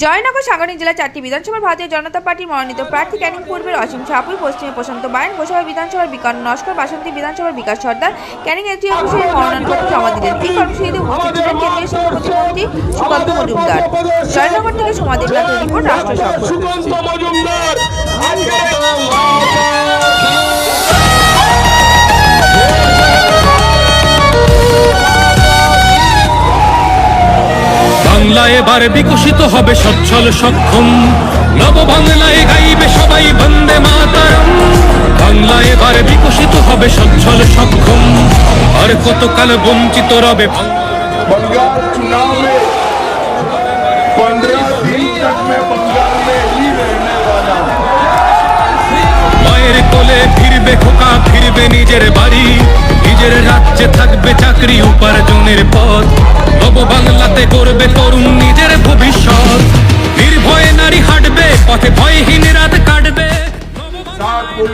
জয়নগর সাংগঠনিক জেলা 4টি বিধানসভার ভারতীয় জনতা পার্টির মনোনীত প্রার্থী ক্যানিং পূর্বের অসীম সাপুই, পশ্চিমে প্রশান্ত বায়ন, গোসাবা বিধানসভার বিকাশ নস্কর, বাসন্তী বিধানসভার বিকাশ সর্দার ক্যানিং এসডি অফিসে মনোনয়নপত্র জমা দিলেন। এই কর্মসূচিতে উপস্থিত ছিলেন কেন্দ্রীয় শিক্ষা প্রতিমন্ত্রী সুকান্ত মজুমদার। জয়নগর থেকে সমাধির নাথের রিপোর্ট, রাষ্ট্র সংবাদ। বাংলা এবার বিকশিত হবে সচ্ছল সক্ষম, নব বাংলায় গাইবে সবাই বন্দে মাতরম। বাংলা এবার বিকশিত হবে সচ্ছল সক্ষম, আর কতকাল বঞ্চিত রবে बंगाल चुनाव में 15 दिन तक मैं बंगाल में ही रहने वाला हूँ। মায়ের কোলে ফিরবে খোকা, ফিরবে নিজের বাড়ি, নিজের রাজ্যে থাকবে চাকরি উপার্জনের পথ। নব বাংলাতে করবে তরুণ নিজের ভবিষ্যৎ, নির্ভয়ে নারী হাঁটবে পথে, ভয়হীন রাত